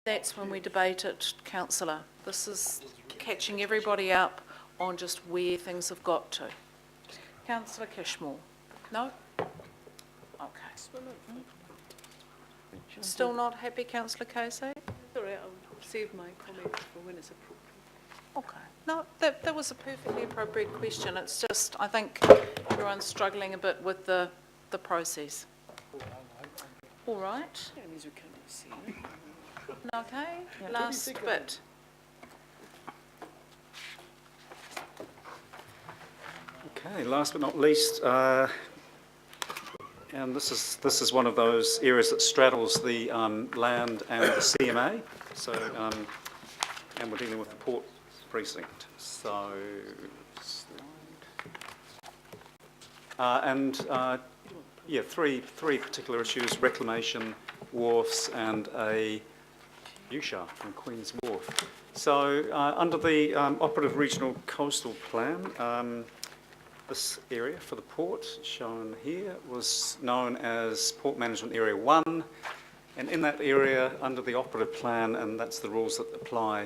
That's when we debate it, councillor. This is catching everybody up on just where things have got to. Councillor Cashmore. No? Okay. Still not happy, Councillor Casey? Sorry, I'll save my comments for when it's appropriate. Okay. No, that was a perfectly appropriate question. It's just, I think everyone's struggling a bit with the process. All right. That means we can't see it. Okay, last bit. Okay, last but not least, and this is one of those areas that straddles the land and the CMA. So, and we're dealing with the Port Precinct. So, yeah, three particular issues: reclamation, wharfs, and a view shaft from Queen's Wharf. So, under the operative regional coastal plan. This area for the port, shown here, was known as Port Management Area 1, and in that area, under the operative plan, and that's the rules that apply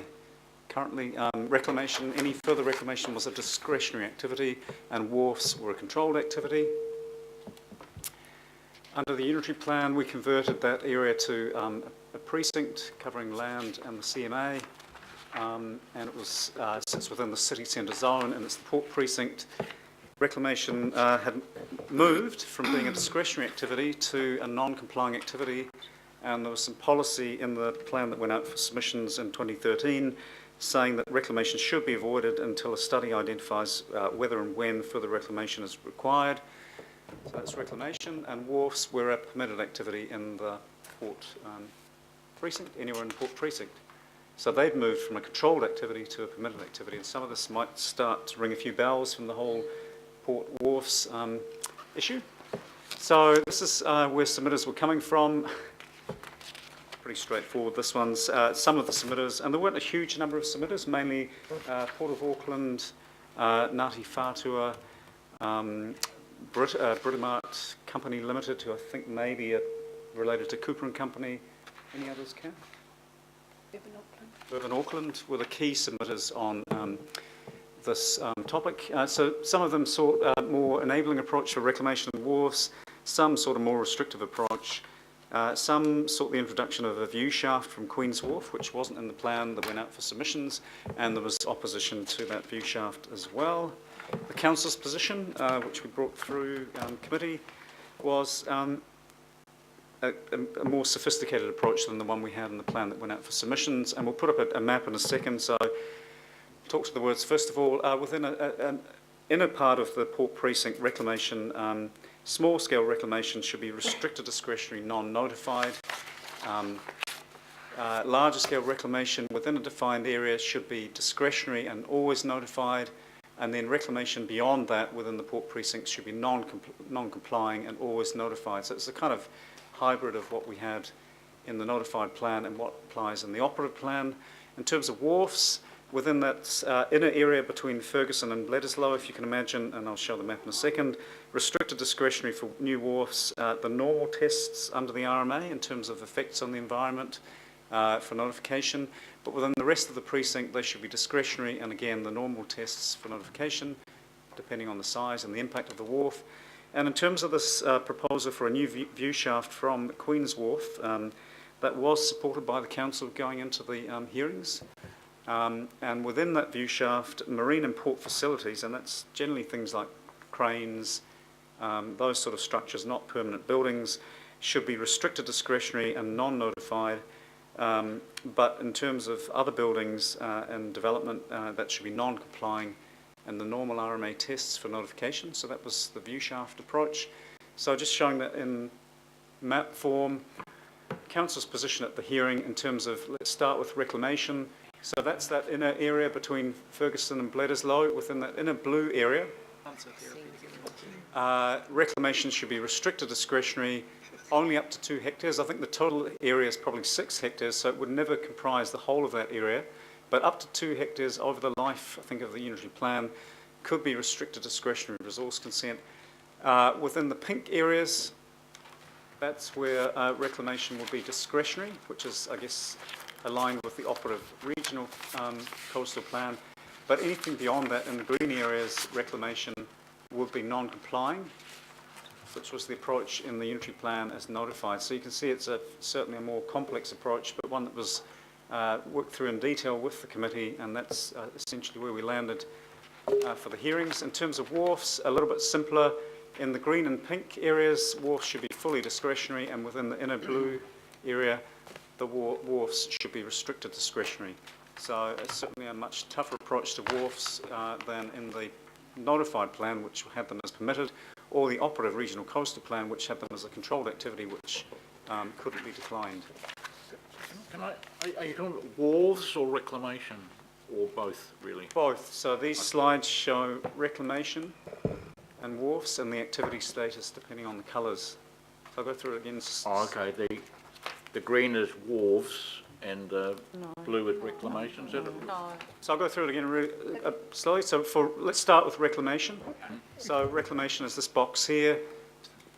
currently, reclamation, any further reclamation was a discretionary activity, and wharfs were a controlled activity. Under the unitary plan, we converted that area to a precinct covering land and the CMA, and it was sits within the city centre zone, and it's the port precinct. Reclamation had moved from being a discretionary activity to a non-complying activity, and there was some policy in the plan that went out for submissions in 2013 saying that reclamation should be avoided until a study identifies whether and when further reclamation is required. So that's reclamation, and wharfs were a permitted activity in the port precinct, anywhere in the port precinct. So they've moved from a controlled activity to a permitted activity, and some of this might start to ring a few bells from the whole Port Wharfs issue. So this is where submitters were coming from. Pretty straightforward, this one's some of the submitters, and there weren't a huge number of submitters, mainly Port of Auckland, Ngāti Whātua, Britomart Company Limited, who I think may be related to Cooper and Company. Any others, Kath? Urban Auckland were the key submitters on this topic. So some of them sought a more enabling approach for reclamation of wharfs, some sought a more restrictive approach, some sought the introduction of a view shaft from Queen's Wharf, which wasn't in the plan that went out for submissions, and there was opposition to that view shaft as well. The council's position, which we brought through committee, was a more sophisticated approach than the one we had in the plan that went out for submissions, and we'll put up a map in a second. So talk to the words. First of all, within an inner part of the port precinct, reclamation, small-scale reclamation should be restricted, discretionary, non-notified. Larger-scale reclamation within a defined area should be discretionary and always notified. And then reclamation beyond that within the port precinct should be non-complying and always notified. So it's a kind of hybrid of what we had in the notified plan and what applies in the operative plan. In terms of wharfs, within that inner area between Ferguson and Bledisloe, if you can imagine, and I'll show the map in a second, restricted discretionary for new wharfs, the normal tests under the RMA in terms of effects on the environment for notification, but within the rest of the precinct they should be discretionary, and again the normal tests for notification depending on the size and the impact of the wharf. And in terms of this proposal for a new view shaft from Queen's Wharf, that was supported by the council going into the hearings. And within that view shaft, marine and port facilities, and that's generally things like cranes, those sort of structures, not permanent buildings, should be restricted, discretionary and non-notified. But in terms of other buildings and development, that should be non-complying and the normal RMA tests for notification. So that was the view shaft approach. So just showing that in map form, council's position at the hearing in terms of, let's start with reclamation. So that's that inner area between Ferguson and Bledisloe. Within that inner blue area, reclamation should be restricted, discretionary, only up to 2 hectares. I think the total area is probably 6 hectares, so it would never comprise the whole of that area. But up to 2 hectares over the life, I think, of the unitary plan could be restricted, discretionary resource consent. Within the pink areas, that's where reclamation will be discretionary, which is, I guess, aligned with the operative regional coastal plan. But anything beyond that in the green areas, reclamation would be non-complying, which was the approach in the unitary plan as notified. So you can see it's certainly a more complex approach, but one that was worked through in detail with the committee, and that's essentially where we landed for the hearings. In terms of wharfs, a little bit simpler. In the green and pink areas, wharfs should be fully discretionary, and within the inner blue area, the wharfs should be restricted discretionary. So it's certainly a much tougher approach to wharfs than in the notified plan, which had them as permitted, or the operative regional coastal plan, which had them as a controlled activity, which couldn't be declined. Are you talking about wharves or reclamation, or both, really? Both. So these slides show reclamation and wharfs and the activity status depending on the colours. So I'll go through it again. Oh, okay. The green is wharves and blue is reclamation. Is it? No. So I'll go through it again really slowly. So let's start with reclamation. So reclamation is this box here.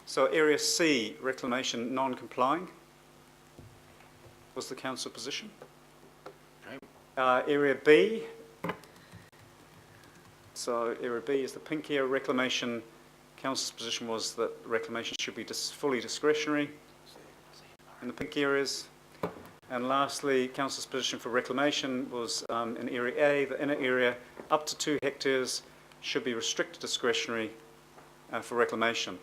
So area C, reclamation non-complying, was the council position. Okay. Area B. So area B is the pink area. Reclamation, council's position was that reclamation should be fully discretionary in the pink areas. And lastly, council's position for reclamation was in area A, the inner area, up to 2 hectares should be restricted discretionary for reclamation.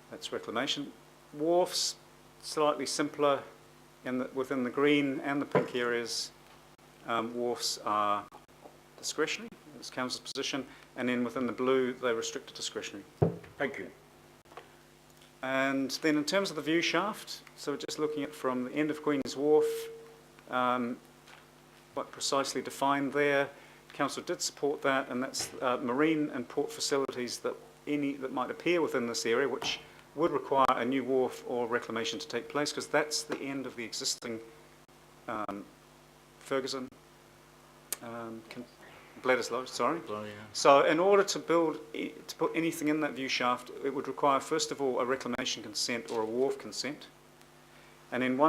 That's reclamation. Wharfs, slightly simpler within the green and the pink areas. Wharfs are discretionary, that's council's position, and then within the blue, they're restricted discretionary. Thank you. And then in terms of the view shaft, so we're just looking at from the end of Queen's Wharf, what precisely defined there. Council did support that, and that's marine and port facilities that might appear within this area, which would require a new wharf or reclamation to take place, because that's the end of the existing Ferguson, Bledisloe, sorry. So, yeah. So in order to put anything in that view shaft, it would require, first of all, a reclamation consent or a wharf consent. And then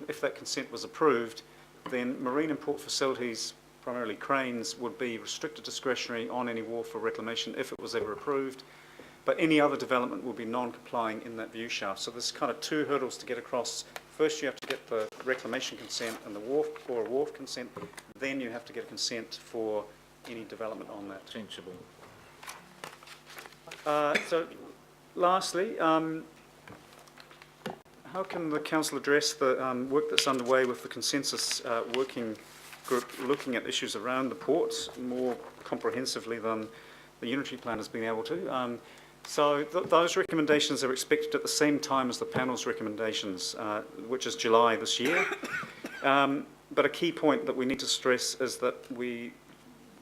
if that consent was approved, then marine and port facilities, primarily cranes, would be restricted discretionary on any wharf or reclamation if it was ever approved. But any other development will be non-complying in that view shaft. So there's kind of 2 hurdles to get across. First, you have to get the reclamation consent and the wharf or a wharf consent. Then you have to get a consent for any development on that. Sensible. So, lastly, how can the council address the work that's underway with the consensus working group looking at issues around the ports more comprehensively than the unitary plan has been able to? So those recommendations are expected at the same time as the panel's recommendations, which is July this year. But a key point that we need to stress is that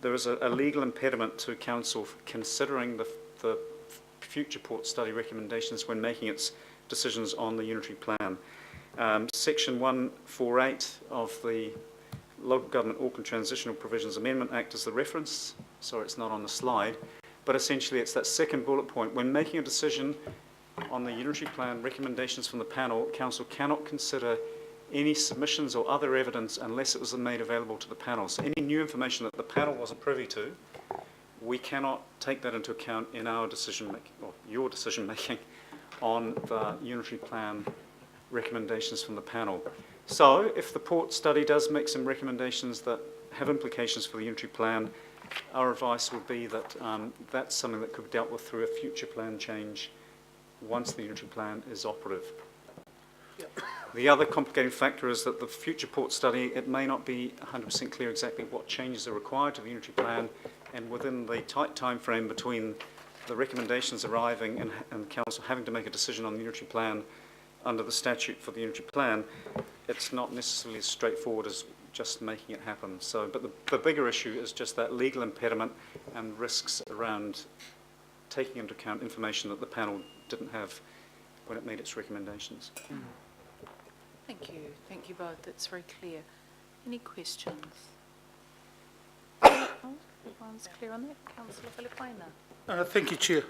there is a legal impediment to council considering the future port study recommendations when making its decisions on the unitary plan. Section 148 of the Local Government Auckland Transitional Provisions Amendment Act is the reference. Sorry, it's not on the slide. But essentially, it's that second bullet point. When making a decision on the unitary plan recommendations from the panel, council cannot consider any submissions or other evidence unless it was made available to the panel. So any new information that the panel wasn't privy to, we cannot take that into account in our decision making, or your decision making, on the unitary plan recommendations from the panel. So if the port study does make some recommendations that have implications for the unitary plan, our advice would be that that's something that could be dealt with through a future plan change once the unitary plan is operative. Yep. The other complicating factor is that the future port study, it may not be 100% clear exactly what changes are required to the unitary plan, and within the tight time frame between the recommendations arriving and the council having to make a decision on the unitary plan under the statute for the unitary plan, it's not necessarily as straightforward as just making it happen. So, but the bigger issue is just that legal impediment and risks around taking into account information that the panel didn't have when it made its recommendations. Thank you both, that's very clear. Any questions? Everyone's clear on that? Councillor Filipaina. Thank you, Chair.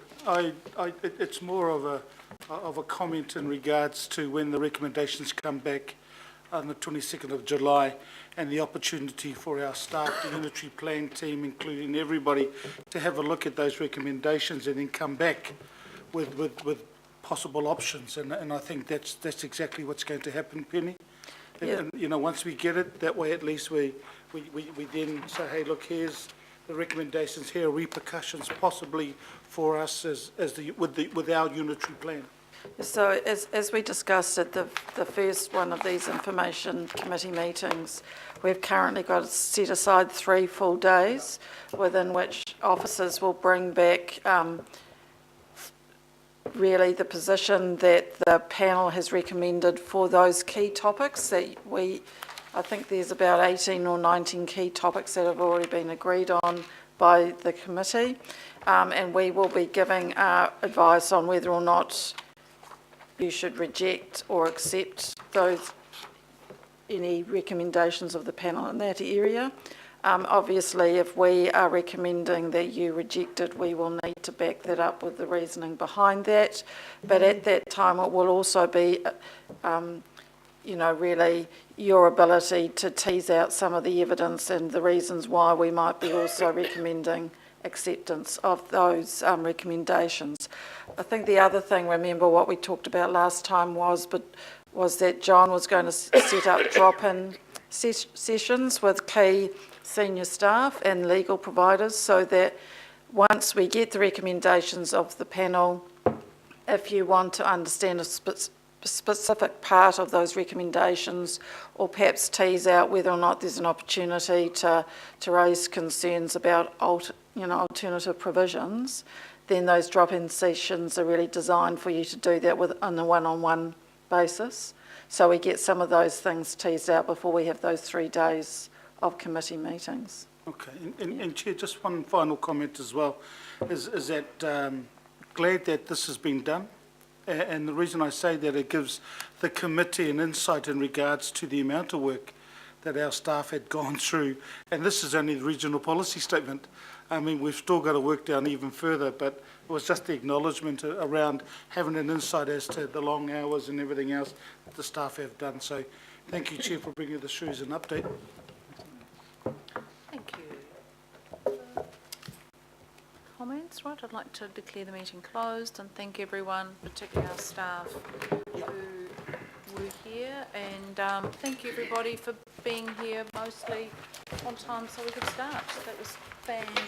It's more of a comment in regards to when the recommendations come back on the 22nd of July, and the opportunity for our staff, the unitary plan team, including everybody, to have a look at those recommendations and then come back with possible options. And I think that's exactly what's going to happen, Penny. Yeah. And, you know, once we get it, that way at least we then say, hey, look, here's the recommendations, here are repercussions possibly for us with our unitary plan. So as we discussed at the first one of these information committee meetings, we've currently got to set aside 3 full days within which officers will bring back really the position that the panel has recommended for those key topics that I think there's about 18 or 19 key topics that have already been agreed on by the committee, and we will be giving our advice on whether or not you should reject or accept any recommendations of the panel in that area. Obviously, if we are recommending that you reject it, we will need to back that up with the reasoning behind that. But at that time, it will also be, you know, really your ability to tease out some of the evidence and the reasons why we might be also recommending acceptance of those recommendations. I think the other thing, remember what we talked about last time was that John was going to set up drop-in sessions with key senior staff and legal providers, so that once we get the recommendations of the panel, if you want to understand a specific part of those recommendations, or perhaps tease out whether or not there's an opportunity to raise concerns about alternative provisions, then those drop-in sessions are really designed for you to do that on a one-on-one basis. So we get some of those things teased out before we have those 3 days of committee meetings. Okay, and Chair, just one final comment as well, is that glad that this has been done. And the reason I say that, it gives the committee an insight in regards to the amount of work that our staff had gone through. And this is only the regional policy statement. I mean, we've still got to work down even further, but it was just the acknowledgement around having an insight as to the long hours and everything else that the staff have done. So thank you, Chair, for bringing this through as an update. Thank you. Comments? Right, I'd like to declare the meeting closed and thank everyone, particularly our staff who were here, and thank you everybody for being here mostly on time so we could start. That was fantastic.